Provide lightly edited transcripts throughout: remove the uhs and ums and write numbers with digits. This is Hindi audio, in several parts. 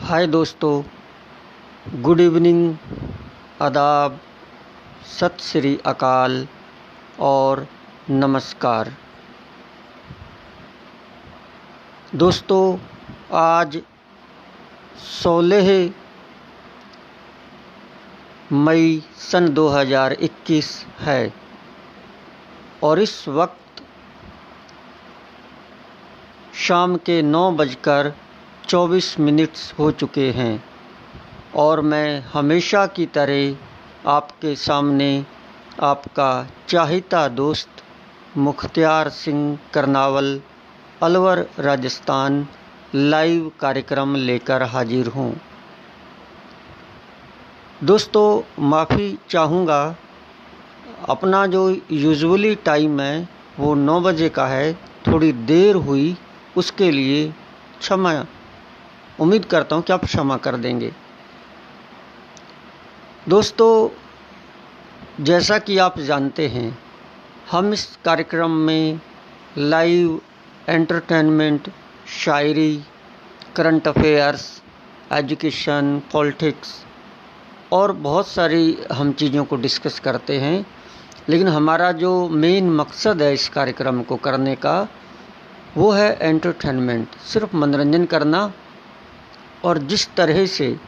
हाय दोस्तों, गुड इवनिंग, आदाब, सत श्री अकाल और नमस्कार। दोस्तों, आज 16 मई सन 2021 है और इस वक्त शाम के 9:24 हो चुके हैं और मैं हमेशा की तरह आपके सामने आपका चाहता दोस्त मुख्तियार सिंह करनावल, अलवर, राजस्थान लाइव कार्यक्रम लेकर हाजिर हूँ। दोस्तों, माफ़ी चाहूँगा, अपना जो यूजुअली टाइम है वो 9 बजे का है, थोड़ी देर हुई, उसके लिए क्षमा उम्मीद करता हूँ कि आप क्षमा कर देंगे। दोस्तों, जैसा कि आप जानते हैं, हम इस कार्यक्रम में लाइव एंटरटेनमेंट, शायरी, करंट अफेयर्स, एजुकेशन, पॉलिटिक्स और बहुत सारी हम चीज़ों को डिस्कस करते हैं। लेकिन हमारा जो मेन मकसद है इस कार्यक्रम को करने का वो है एंटरटेनमेंट, सिर्फ मनोरंजन करना। और जिस तरह से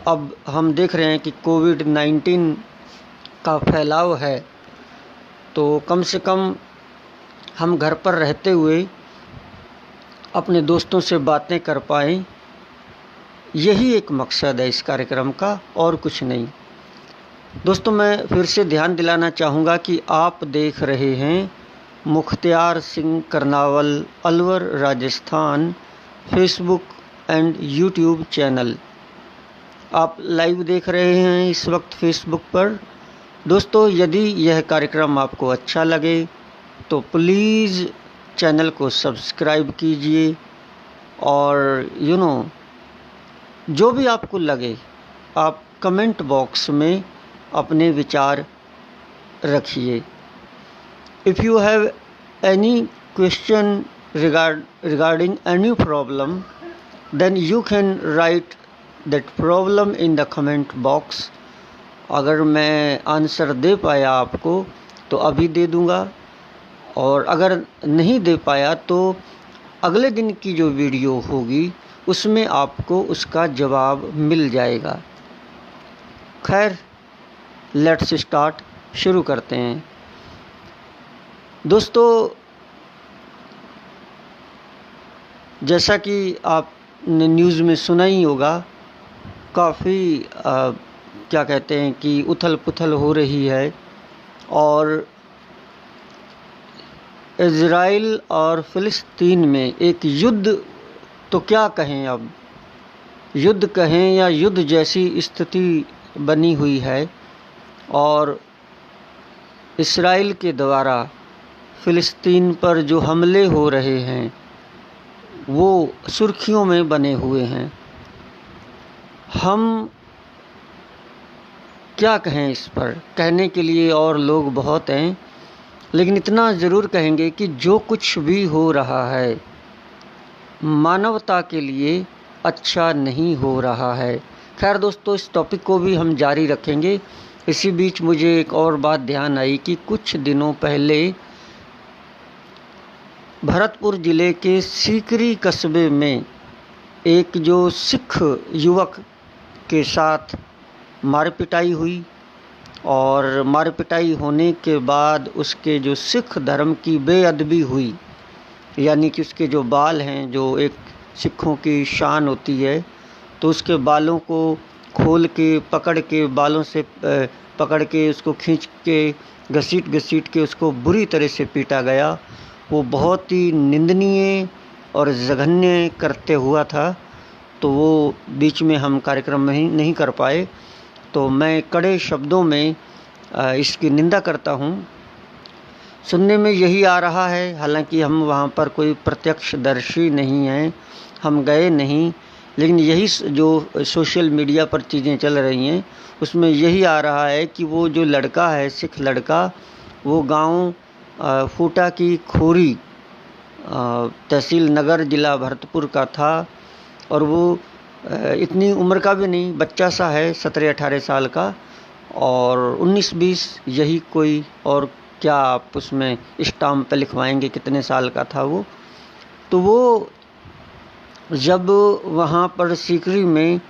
अब हम देख रहे हैं कि कोविड-19 का फैलाव है, तो कम से कम हम घर पर रहते हुए अपने दोस्तों से बातें कर पाएँ, यही एक मकसद है इस कार्यक्रम का और कुछ नहीं। दोस्तों, मैं फिर से ध्यान दिलाना चाहूँगा कि आप देख रहे हैं Mukhtiyar Singh Karnawal, Alwar, Rajasthan Facebook and YouTube channel. आप लाइव देख रहे हैं इस वक्त फेसबुक पर। दोस्तों, यदि यह कार्यक्रम आपको अच्छा लगे तो प्लीज़ चैनल को सब्सक्राइब कीजिए और जो भी आपको लगे आप कमेंट बॉक्स में अपने विचार रखिए। If you have any question regarding any problem, then you can write that problem in the comment box। अगर मैं आंसर दे पाया आपको तो अभी दे दूंगा, और अगर नहीं दे पाया तो अगले दिन की जो वीडियो होगी उसमें आपको उसका जवाब मिल जाएगा। खैर, लेट्स स्टार्ट, शुरू करते हैं। दोस्तों, जैसा कि आपने न्यूज़ में सुना ही होगा, काफ़ी क्या कहते हैं कि उथल पुथल हो रही है और इज़राइल और फ़िलिस्तीन में एक युद्ध, तो क्या कहें, अब युद्ध कहें या युद्ध जैसी स्थिति बनी हुई है और इस्राइल के द्वारा फ़िलिस्तीन पर जो हमले हो रहे हैं वो सुर्खियों में बने हुए हैं। हम क्या कहें, इस पर कहने के लिए और लोग बहुत हैं, लेकिन इतना ज़रूर कहेंगे कि जो कुछ भी हो रहा है मानवता के लिए अच्छा नहीं हो रहा है। खैर दोस्तों, इस टॉपिक को भी हम जारी रखेंगे। इसी बीच मुझे एक और बात ध्यान आई कि कुछ दिनों पहले भरतपुर ज़िले के सीकरी कस्बे में एक जो सिख युवक के साथ मारपिटाई हुई और मारपिटाई होने के बाद उसके जो सिख धर्म की बेअदबी हुई, यानी कि उसके जो बाल हैं, जो एक सिखों की शान होती है, तो उसके बालों को खोल के पकड़ के, बालों से पकड़ के उसको खींच के घसीट के उसको बुरी तरह से पीटा गया। वो बहुत ही निंदनीय और जघन्य करते हुआ था, तो वो बीच में हम कार्यक्रम में नहीं कर पाए। तो मैं कड़े शब्दों में इसकी निंदा करता हूँ। सुनने में यही आ रहा है, हालांकि हम वहाँ पर कोई प्रत्यक्षदर्शी नहीं हैं, हम गए नहीं, लेकिन यही जो सोशल मीडिया पर चीज़ें चल रही हैं उसमें यही आ रहा है कि वो जो लड़का है, सिख लड़का, वो गांव फूटा की खोरी, तहसील नगर, ज़िला भरतपुर का था और वो इतनी उम्र का भी नहीं, बच्चा सा है 17-18 साल का, और 19-20 यही कोई, और क्या आप उसमें स्टाम्प पे लिखवाएंगे कितने साल का था वो। तो वो जब वहाँ पर सीकरी में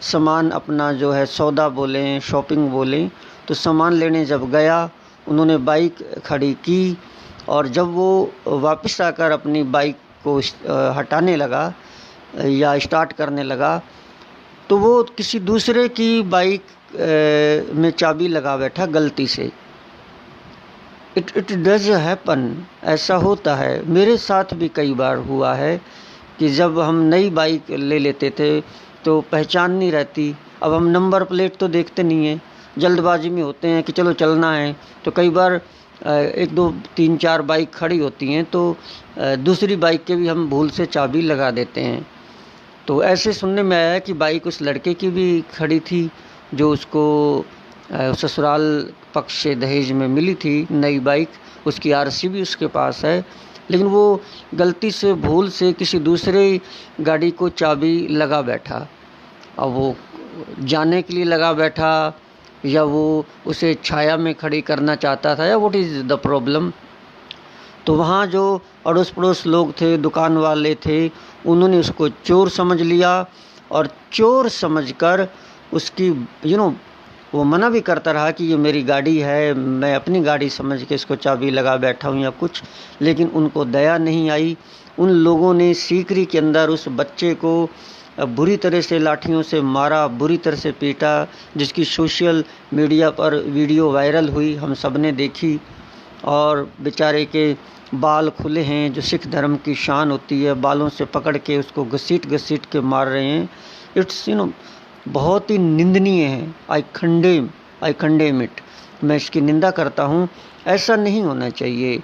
सामान अपना जो है सौदा बोलें, शॉपिंग बोलें, तो सामान लेने जब गया, उन्होंने बाइक खड़ी की, और जब वो वापस आकर अपनी बाइक को हटाने लगा या स्टार्ट करने लगा, तो वो किसी दूसरे की बाइक में चाबी लगा बैठा गलती से। इट डज हैपन, ऐसा होता है। मेरे साथ भी कई बार हुआ है कि जब हम नई बाइक ले लेते थे तो पहचान नहीं रहती। अब हम नंबर प्लेट तो देखते नहीं हैं, जल्दबाजी में होते हैं कि चलो चलना है, तो कई बार 1-2-3-4 बाइक खड़ी होती हैं, तो दूसरी बाइक के भी हम भूल से चाबी लगा देते हैं। तो ऐसे सुनने में आया कि बाइक उस लड़के की भी खड़ी थी जो उसको ससुराल पक्ष से दहेज में मिली थी, नई बाइक, उसकी आरसी भी उसके पास है, लेकिन वो गलती से भूल से किसी दूसरे गाड़ी को चाबी लगा बैठा। अब वो जाने के लिए लगा बैठा, या वो उसे छाया में खड़ी करना चाहता था, या व्हाट इज़ द प्रॉब्लम। तो वहाँ जो अड़ोस पड़ोस लोग थे, दुकान वाले थे, उन्होंने उसको चोर समझ लिया, और चोर समझकर उसकी वो मना भी करता रहा कि ये मेरी गाड़ी है, मैं अपनी गाड़ी समझ के इसको चाबी लगा बैठा हूँ या कुछ, लेकिन उनको दया नहीं आई। उन लोगों ने सीकरी के अंदर उस बच्चे को बुरी तरह से लाठियों से मारा, बुरी तरह से पीटा, जिसकी सोशल मीडिया पर वीडियो वायरल हुई, हम सब ने देखी। और बेचारे के बाल खुले हैं, जो सिख धर्म की शान होती है, बालों से पकड़ के उसको घसीट घसीट के मार रहे हैं। इट्स बहुत ही निंदनीय है। आई कंडेम इट, मैं इसकी निंदा करता हूँ। ऐसा नहीं होना चाहिए।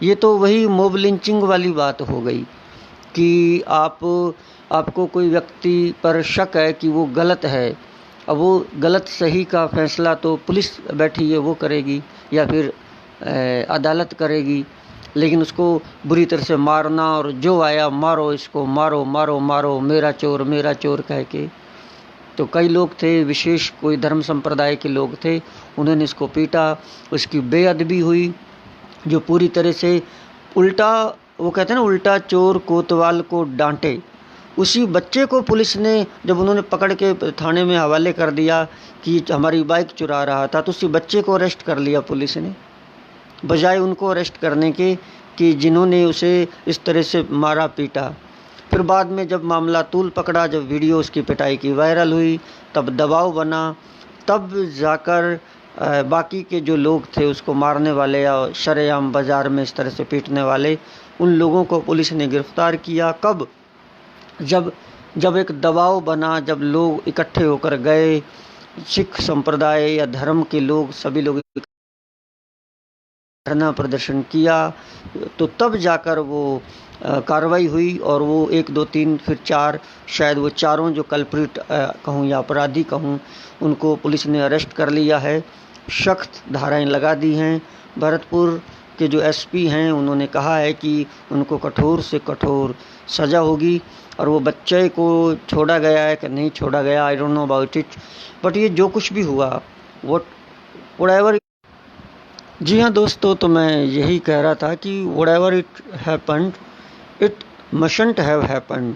ये तो वही मॉब लिंचिंग वाली बात हो गई कि आपको कोई व्यक्ति पर शक है कि वो गलत है, अब वो गलत सही का फैसला तो पुलिस बैठी है वो करेगी, या फिर अदालत करेगी, लेकिन उसको बुरी तरह से मारना, और जो आया मारो इसको, मारो मारो मारो, मेरा चोर कह के। तो कई लोग थे, विशेष कोई धर्म संप्रदाय के लोग थे, उन्होंने इसको पीटा, उसकी बेअदबी हुई, जो पूरी तरह से उल्टा, वो कहते हैं ना, उल्टा चोर कोतवाल को डांटे। उसी बच्चे को पुलिस ने जब उन्होंने पकड़ के थाने में हवाले कर दिया कि हमारी बाइक चुरा रहा था, तो उसी बच्चे को अरेस्ट कर लिया पुलिस ने, बजाय उनको अरेस्ट करने के कि जिन्होंने उसे इस तरह से मारा पीटा। फिर बाद में जब मामला तूल पकड़ा, जब वीडियो उसकी पिटाई की वायरल हुई, तब दबाव बना, तब जाकर बाकी के जो लोग थे उसको मारने वाले या शरेआम बाज़ार में इस तरह से पीटने वाले, उन लोगों को पुलिस ने गिरफ्तार किया। कब? जब एक दबाव बना, जब लोग इकट्ठे होकर गए, सिख संप्रदाय या धर्म के लोग, सभी लोग धरना प्रदर्शन किया, तो तब जाकर वो कार्रवाई हुई, और वो 1, 2, 3 फिर 4, शायद वो चारों जो कल्प्रिट कहूँ या अपराधी कहूँ, उनको पुलिस ने अरेस्ट कर लिया है, सख्त धाराएं लगा दी हैं। भरतपुर के जो एसपी हैं उन्होंने कहा है कि उनको कठोर से कठोर सज़ा होगी, और वो बच्चे को छोड़ा गया है कि नहीं छोड़ा गया, I don't know about it, but ये जो कुछ भी हुआ, व्हाटएवर। जी हाँ दोस्तों, तो मैं यही कह रहा था कि whatever it happened, it mustn't have happened.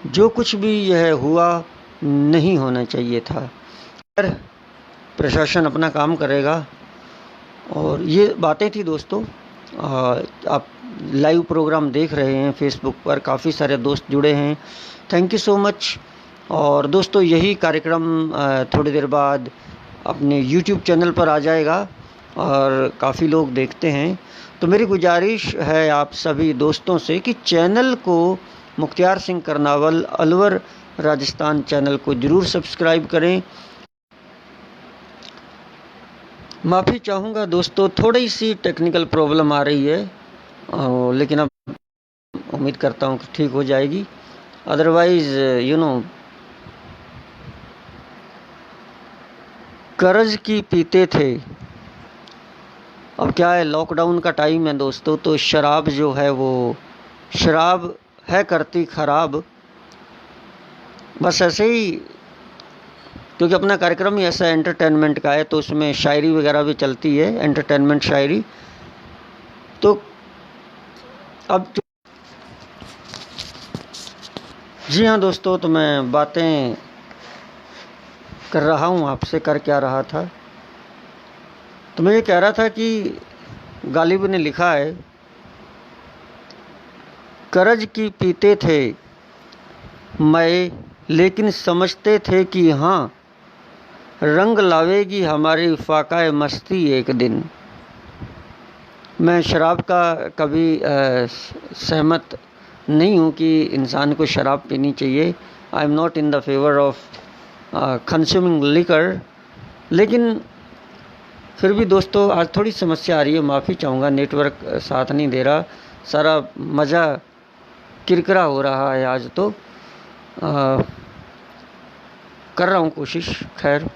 जो कुछ भी यह हुआ नहीं होना चाहिए था। प्रशासन अपना काम करेगा। और ये बातें थी दोस्तों। आप लाइव प्रोग्राम देख रहे हैं फेसबुक पर, काफ़ी सारे दोस्त जुड़े हैं, थैंक यू सो मच। और दोस्तों यही कार्यक्रम थोड़ी देर बाद अपने यूट्यूब चैनल पर आ जाएगा, और काफ़ी लोग देखते हैं। तो मेरी गुजारिश है आप सभी दोस्तों से कि चैनल को, मुख्तियार सिंह करनावल अलवर राजस्थान चैनल को ज़रूर सब्सक्राइब करें। माफ़ी चाहूँगा दोस्तों, थोड़ी सी टेक्निकल प्रॉब्लम आ रही है, लेकिन अब उम्मीद करता हूँ कि ठीक हो जाएगी। अदरवाइज़ कर्ज की पीते थे। अब क्या है, लॉकडाउन का टाइम है दोस्तों, तो शराब जो है वो शराब है करती ख़राब। बस ऐसे ही, क्योंकि अपना कार्यक्रम ही ऐसा एंटरटेनमेंट का है तो उसमें शायरी वगैरह भी चलती है, एंटरटेनमेंट शायरी। तो अब जी हाँ दोस्तों, तो मैं बातें कर रहा हूँ आपसे। कर क्या रहा था, तो मैं ये कह रहा था कि गालिब ने लिखा है, करज की पीते थे मैं, लेकिन समझते थे कि हाँ रंग लावेगी हमारी फाकाए मस्ती एक दिन। मैं शराब का कभी सहमत नहीं हूँ कि इंसान को शराब पीनी चाहिए। I am not in the favour of consuming liquor. लेकिन फिर भी दोस्तों आज थोड़ी समस्या आ रही है, माफ़ी चाहूँगा, नेटवर्क साथ नहीं दे रहा, सारा मज़ा किरकिरा हो रहा है आज। तो कर रहा हूँ कोशिश, खैर।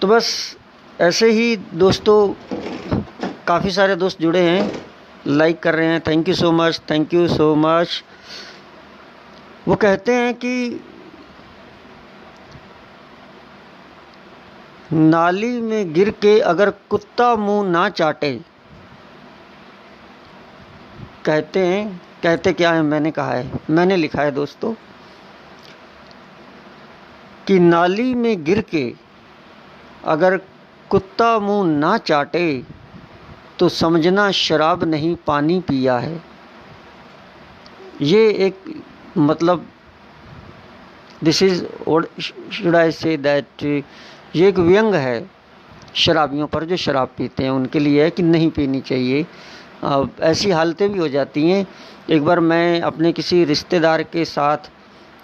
तो बस ऐसे ही दोस्तों, काफ़ी सारे दोस्त जुड़े हैं, लाइक कर रहे हैं, thank you so much, thank you so much. वो कहते हैं कि नाली में गिर के अगर कुत्ता मुंह ना चाटे, कहते क्या है, मैंने कहा है, मैंने लिखा है दोस्तों कि नाली में गिर के अगर कुत्ता मुंह ना चाटे तो समझना शराब नहीं पानी पिया है। ये एक मतलब this is what should I say that, ये एक व्यंग है शराबियों पर, जो शराब पीते हैं उनके लिए है कि नहीं पीनी चाहिए। ऐसी हालतें भी हो जाती हैं। एक बार मैं अपने किसी रिश्तेदार के साथ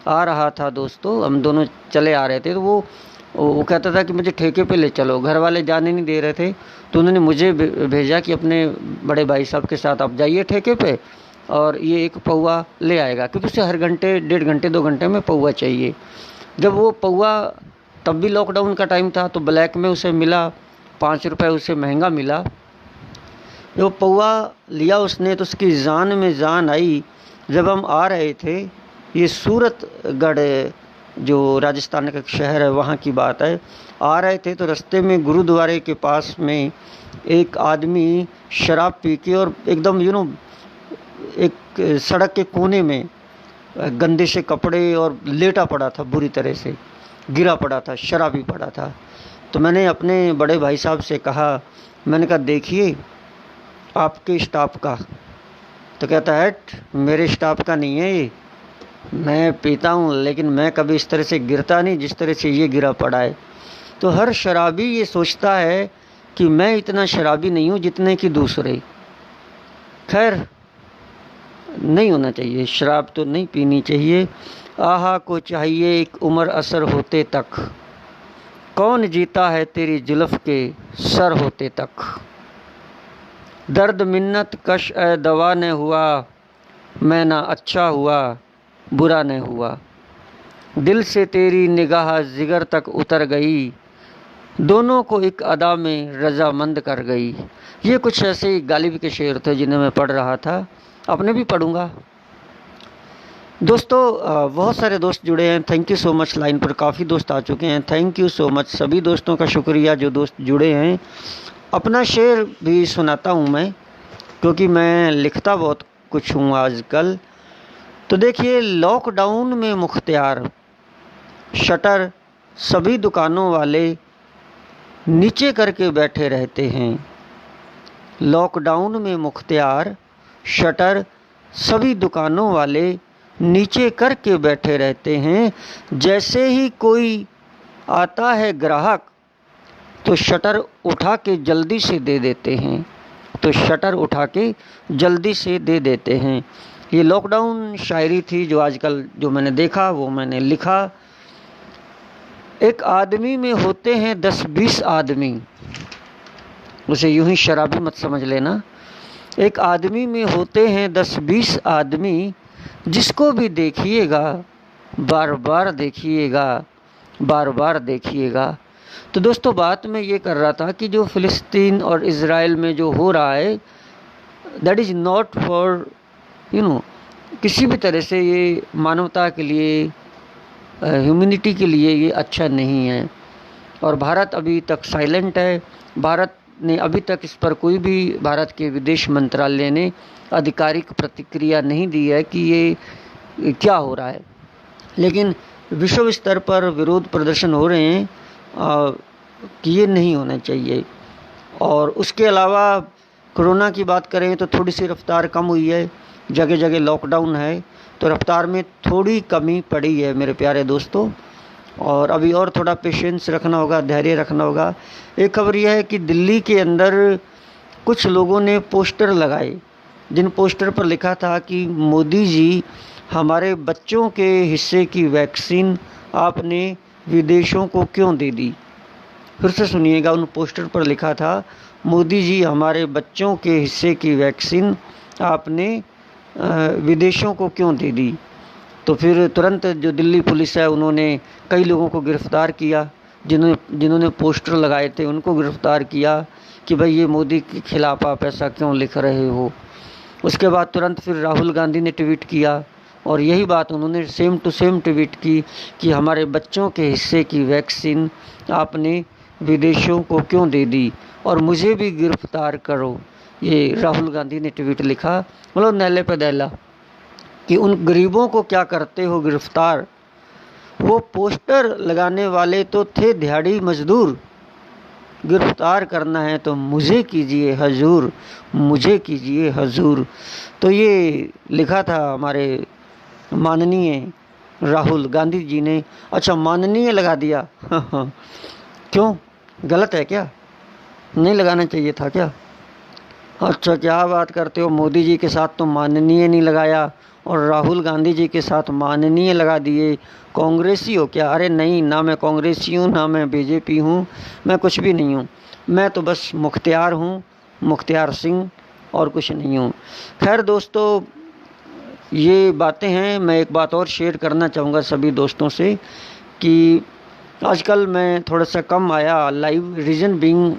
आ रहा था दोस्तों, हम दोनों चले आ रहे थे, तो वो कहता था कि मुझे ठेके पे ले चलो। घर वाले जाने नहीं दे रहे थे, तो उन्होंने मुझे भेजा कि अपने बड़े भाई साहब के साथ आप जाइए ठेके पे और ये एक पौवा ले आएगा, क्योंकि उसे हर घंटे, 1.5 घंटे 2 घंटे में पौवा चाहिए। जब वो पौवा, तब भी लॉकडाउन का टाइम था, तो ब्लैक में उसे मिला, 5 रुपये उसे महंगा मिला। जो पौवा लिया उसने तो उसकी जान में जान आई। जब हम आ रहे थे, ये सूरतगढ़ जो राजस्थान का एक शहर है वहाँ की बात है, आ रहे थे तो रास्ते में गुरुद्वारे के पास में एक आदमी शराब पी के और एकदम एक सड़क के कोने में गंदे से कपड़े और लेटा पड़ा था, बुरी तरह से गिरा पड़ा था, शराबी पड़ा था। तो मैंने अपने बड़े भाई साहब से कहा, मैंने कहा देखिए आपके स्टाफ का, तो कहता है मेरे स्टाफ का नहीं है ये, मैं पीता हूँ लेकिन मैं कभी इस तरह से गिरता नहीं जिस तरह से ये गिरा पड़ा है। तो हर शराबी ये सोचता है कि मैं इतना शराबी नहीं हूँ जितने कि दूसरे। खैर, नहीं होना चाहिए, शराब तो नहीं पीनी चाहिए। आहा को चाहिए एक उम्र असर होते तक, कौन जीता है तेरी जुल्फ के सर होते तक। दर्द मिन्नत कश ए दवा ने हुआ, मैं ना अच्छा हुआ बुरा न हुआ। दिल से तेरी निगाह जिगर तक उतर गई, दोनों को एक अदा में रजामंद कर गई। ये कुछ ऐसे ही गालिब के शेर थे जिन्हें मैं पढ़ रहा था, अपने भी पढ़ूंगा। दोस्तों बहुत सारे दोस्त जुड़े हैं, thank you so much. Line पर काफ़ी दोस्त आ चुके हैं, थैंक यू सो मच। सभी दोस्तों का शुक्रिया जो दोस्त जुड़े हैं। अपना शेर भी सुनाता हूँ मैं, क्योंकि मैं लिखता बहुत कुछ हूँ आजकल। तो देखिए, लॉकडाउन में मुख्तियार, शटर सभी दुकानों वाले नीचे करके बैठे रहते हैं। लॉकडाउन में मुख्तियार, शटर सभी दुकानों वाले नीचे करके बैठे रहते हैं। जैसे ही कोई आता है ग्राहक तो शटर उठा के जल्दी से दे देते हैं, तो शटर उठा के जल्दी से दे देते हैं। ये लॉकडाउन शायरी थी जो आजकल जो मैंने देखा वो मैंने लिखा। एक आदमी में होते हैं 10-20 आदमी, उसे यूं ही शराबी मत समझ लेना। एक आदमी में होते हैं 10-20 आदमी, जिसको भी देखिएगा बार बार देखिएगा, बार बार देखिएगा। तो दोस्तों बात मैं ये कर रहा था कि जो फ़िलिस्तीन और इज़राइल में जो हो रहा है, दैट इज़ नॉट फॉर किसी भी तरह से ये मानवता के लिए, ह्यूमैनिटी के लिए ये अच्छा नहीं है। और भारत अभी तक साइलेंट है। भारत ने अभी तक इस पर कोई भी, भारत के विदेश मंत्रालय ने आधिकारिक प्रतिक्रिया नहीं दी है कि ये क्या हो रहा है। लेकिन विश्व स्तर पर विरोध प्रदर्शन हो रहे हैं कि ये नहीं होना चाहिए। और उसके अलावा कोरोना की बात करें तो थोड़ी सी रफ्तार कम हुई है, जगह जगह लॉकडाउन है, तो रफ्तार में थोड़ी कमी पड़ी है मेरे प्यारे दोस्तों। और अभी और थोड़ा पेशेंस रखना होगा, धैर्य रखना होगा। एक खबर यह है कि दिल्ली के अंदर कुछ लोगों ने पोस्टर लगाए, जिन पोस्टर पर लिखा था कि मोदी जी हमारे बच्चों के हिस्से की वैक्सीन आपने विदेशों को क्यों दे दी। फिर से सुनिएगा, उन पोस्टर पर लिखा था, मोदी जी हमारे बच्चों के हिस्से की वैक्सीन आपने विदेशों को क्यों दे दी। तो फिर तुरंत जो दिल्ली पुलिस है उन्होंने कई लोगों को गिरफ्तार किया, जिन्होंने पोस्टर लगाए थे उनको गिरफ्तार किया कि भाई ये मोदी के खिलाफ आप ऐसा क्यों लिख रहे हो। उसके बाद तुरंत फिर राहुल गांधी ने ट्वीट किया और यही बात उन्होंने सेम टू सेम ट्वीट की कि हमारे बच्चों के हिस्से की वैक्सीन आपने विदेशों को क्यों दे दी और मुझे भी गिरफ्तार करो। ये राहुल गांधी ने ट्वीट लिखा, मतलब नैले पे दैला कि उन गरीबों को क्या करते हो गिरफ्तार। वो पोस्टर लगाने वाले तो थे दिहाड़ी मजदूर, गिरफ्तार करना है तो मुझे कीजिए हजूर, मुझे कीजिए हजूर। तो ये लिखा था हमारे माननीय राहुल गांधी जी ने। अच्छा, माननीय लगा दिया क्यों, गलत है क्या, नहीं लगाना चाहिए था क्या? अच्छा, क्या बात करते हो, मोदी जी के साथ तो माननीय नहीं लगाया और राहुल गांधी जी के साथ माननीय लगा दिए, कांग्रेसी हो क्या? अरे नहीं, ना मैं कांग्रेसी हूँ, ना मैं बीजेपी हूँ, मैं कुछ भी नहीं हूँ, मैं तो बस मुख्तियार हूँ, मुख्तियार सिंह, और कुछ नहीं हूँ। खैर दोस्तों, ये बातें हैं। मैं एक बात और शेयर करना चाहूँगा सभी दोस्तों से कि आजकल मैं थोड़ा सा कम आया लाइव, रीज़न बीइंग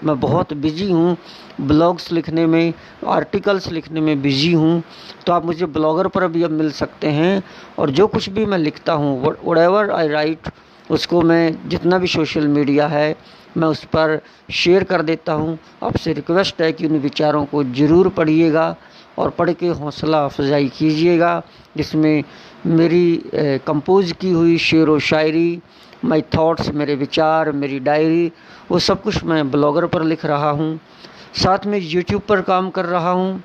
मैं बहुत बिजी हूँ, ब्लॉग्स लिखने में, आर्टिकल्स लिखने में बिजी हूँ। तो आप मुझे ब्लॉगर पर भी अब मिल सकते हैं और जो कुछ भी मैं लिखता हूँ, व्हाटएवर आई राइट, उसको मैं जितना भी सोशल मीडिया है मैं उस पर शेयर कर देता हूँ। आपसे रिक्वेस्ट है कि उन विचारों को ज़रूर पढ़िएगा और पढ़ के हौसला अफजाई कीजिएगा, जिसमें मेरी कंपोज की हुई शेर व शायरी, माई थॉट्स, मेरे विचार, मेरी डायरी, वो सब कुछ मैं ब्लॉगर पर लिख रहा हूँ। साथ में यूट्यूब पर काम कर रहा हूँ।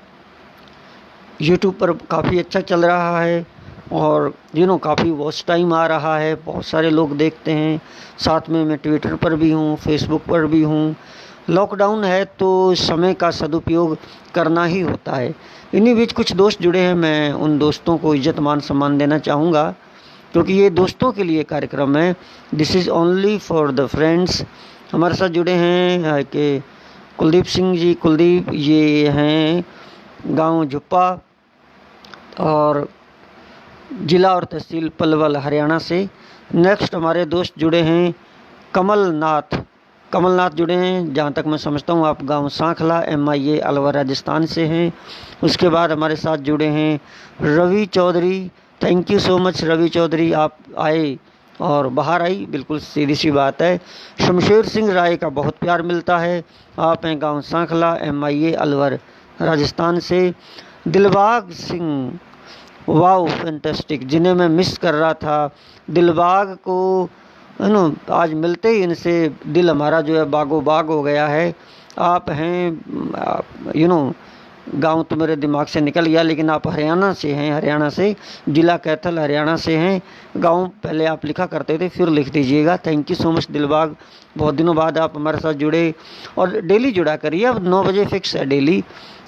यूट्यूब पर काफ़ी अच्छा चल रहा है और काफ़ी वॉच टाइम आ रहा है, बहुत सारे लोग देखते हैं। साथ में मैं ट्विटर पर भी हूँ, फेसबुक पर भी हूँ। लॉकडाउन है तो समय का सदुपयोग करना ही होता है। इन्हीं बीच कुछ दोस्त जुड़े हैं, मैं उन दोस्तों को इज्जत मान सम्मान देना चाहूँगा क्योंकि ये दोस्तों के लिए कार्यक्रम है। This is only for the friends. हमारे साथ जुड़े हैं कि कुलदीप सिंह जी। कुलदीप ये हैं गांव झुप्पा और ज़िला और तहसील पलवल, हरियाणा से। नेक्स्ट हमारे दोस्त जुड़े हैं कमलनाथ जुड़े हैं। जहाँ तक मैं समझता हूँ आप गांव सांखला MIA अलवर राजस्थान से हैं। उसके बाद हमारे साथ जुड़े हैं Ravi Chaudhary. Thank you so much Ravi Chaudhary, आप आए और बाहर आई, बिल्कुल सीधी सी बात है। शमशेर सिंह राय का बहुत प्यार मिलता है, आप हैं गांव सांखला MIA अलवर राजस्थान से। दिलबाग सिंह, वाओ फैंटास्टिक, जिन्हें मैं मिस कर रहा था। दिलबाग को आज मिलते ही इनसे दिल हमारा जो है बागो बाग हो गया है। आप हैं गांव तो मेरे दिमाग से निकल गया, लेकिन आप हरियाणा से हैं, हरियाणा से, जिला कैथल हरियाणा से हैं। गांव पहले आप लिखा करते थे, फिर लिख दीजिएगा। Thank you so much Dilbag, बहुत दिनों बाद आप हमारे साथ जुड़े और डेली जुड़ा करिए। अब 9 बजे फिक्स है daily.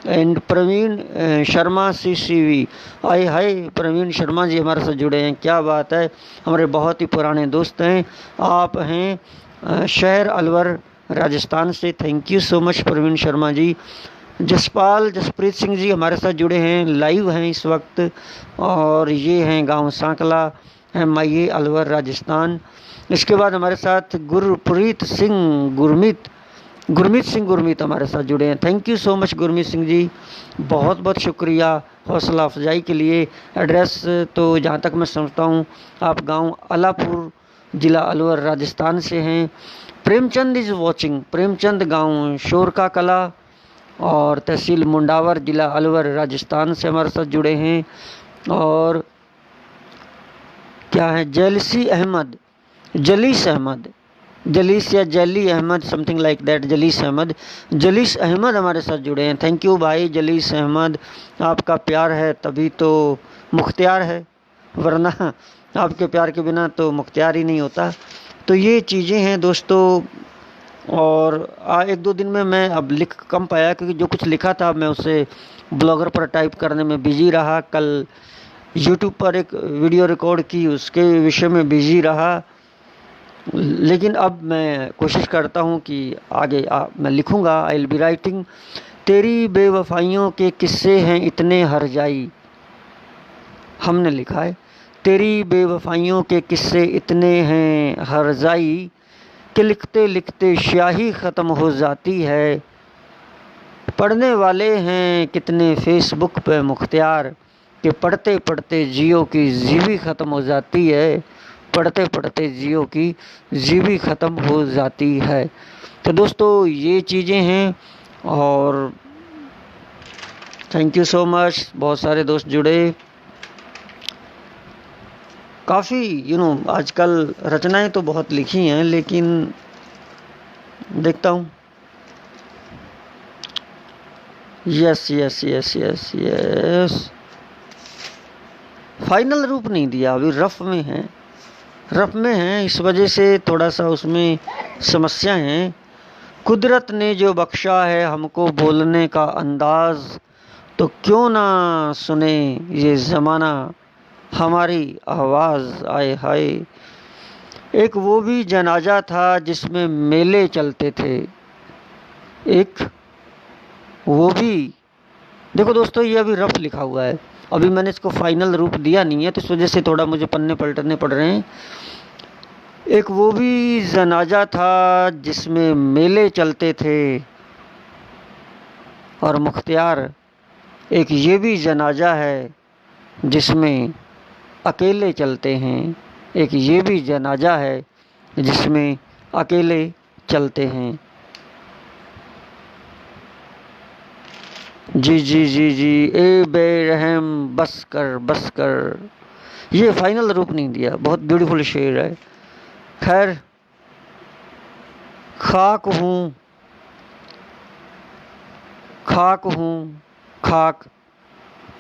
And Praveen Sharma CCV, आए हाय प्रवीण शर्मा जी हमारे साथ जुड़े हैं, क्या बात है, हमारे बहुत ही पुराने दोस्त हैं। आप हैं शहर अलवर राजस्थान से। Thank you so much Praveen Sharma ji. Jaspreet Singh ji हमारे साथ जुड़े हैं, लाइव हैं इस वक्त, और ये हैं गांव सांकला MIA अलवर राजस्थान। इसके बाद हमारे साथ गुरप्रीत सिंह गुरमीत, गुरमीत सिंह गुरमीत हमारे साथ जुड़े हैं। Thank you so much Gurmeet Singh ji, बहुत बहुत शुक्रिया हौसला अफजाई के लिए। एड्रेस तो जहाँ तक मैं समझता हूँ आप गांव अलापुर, ज़िला अलवर, राजस्थान से हैं। Premchand is watching. प्रेमचंद गांव शोरका कला और तहसील मुंडावर, ज़िला अलवर, राजस्थान से हमारे साथ जुड़े हैं। और क्या है, जलीस अहमद या Jali Ahmed, something like that, Jalees Ahmed हमारे साथ जुड़े हैं। थैंक यू भाई जलीस अहमद, आपका प्यार है तभी तो मुख्तियार है, वरना आपके प्यार के बिना तो मुख्तियार ही नहीं होता। तो ये चीज़ें हैं दोस्तों। और एक दो दिन में मैं अब लिख कम पाया, क्योंकि जो कुछ लिखा था मैं उसे ब्लॉगर पर टाइप करने में बिजी रहा। कल यूट्यूब पर एक वीडियो रिकॉर्ड की, उसके विषय में बिजी रहा। लेकिन अब मैं कोशिश करता हूँ कि आगे मैं लिखूँगा। I will be writing. तेरी बेवफाइयों के किस्से हैं इतने हरजाई, हमने लिखा है, तेरी बेवफाइयों के किस्से इतने हैं हरजाई कि लिखते लिखते स्याही ख़त्म हो जाती है। पढ़ने वाले हैं कितने फेसबुक पे मुख्तियार कि पढ़ते पढ़ते जियो की जीवी ख़त्म हो जाती है। पढ़ते पढ़ते जियो की जीवी ख़त्म हो जाती है। तो दोस्तों ये चीज़ें हैं। और थैंक यू सो मच, बहुत सारे दोस्त जुड़े। काफ़ी आजकल रचनाएं तो बहुत लिखी हैं, लेकिन देखता हूँ। Yes yes yes yes yes, final रूप नहीं दिया, अभी रफ में है, इस वजह से थोड़ा सा उसमें समस्या है। कुदरत ने जो बख्शा है हमको बोलने का अंदाज, तो क्यों ना सुने ये ज़माना हमारी आवाज़। आए हाय, एक वो भी जनाजा था जिसमें मेले चलते थे। एक वो भी, देखो दोस्तों ये अभी रफ लिखा हुआ है, अभी मैंने इसको फाइनल रूप दिया नहीं है, तो इस वजह से थोड़ा मुझे पन्ने पलटने पड़ रहे हैं। एक वो भी जनाजा था जिसमें मेले चलते थे और मुख्तियार, एक ये भी जनाजा है जिसमें अकेले चलते हैं। एक ये भी जनाजा है जिसमें अकेले चलते हैं। जी जी जी जी, ए बेरहम बस कर। ये फाइनल रूप नहीं दिया, बहुत ब्यूटीफुल शेर है। खैर, खाक हूँ खाक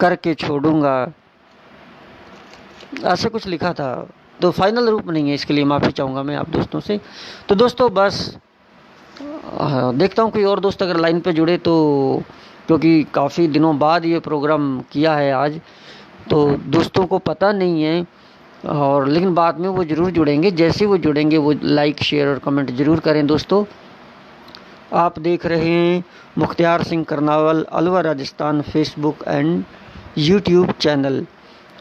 करके छोड़ूंगा, ऐसे कुछ लिखा था। तो फाइनल रूप नहीं है, इसके लिए माफ़ी चाहूँगा मैं आप दोस्तों से। तो दोस्तों बस देखता हूँ कोई और दोस्त अगर लाइन पे जुड़े तो, क्योंकि काफ़ी दिनों बाद ये प्रोग्राम किया है आज, तो दोस्तों को पता नहीं है। और लेकिन बाद में वो ज़रूर जुड़ेंगे, जैसे वो जुड़ेंगे वो लाइक शेयर और कमेंट ज़रूर करें। दोस्तों आप देख रहे हैं Mukhtiyar Singh Karnawal, Alwar, Rajasthan, Facebook and YouTube channel.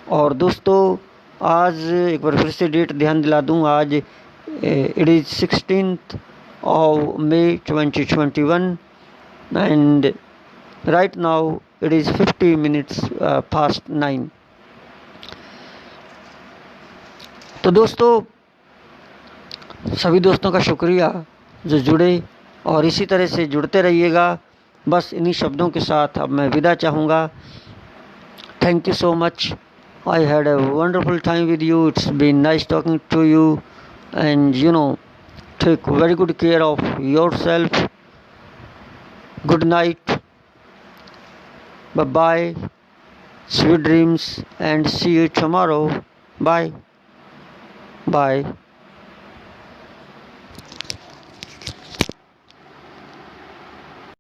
और दोस्तों आज एक बार फिर से डेट ध्यान दिला दूँ, आज it is 16th of May 2021 and right now it is 50 minutes past 9। तो दोस्तों सभी दोस्तों का शुक्रिया जो जुड़े, और इसी तरह से जुड़ते रहिएगा। बस इन्हीं शब्दों के साथ अब मैं विदा चाहूँगा। Thank you so much, I had a wonderful time with you, it's been nice talking to you, and take very good care of yourself. Good night, bye bye, sweet dreams, and see you tomorrow. Bye bye.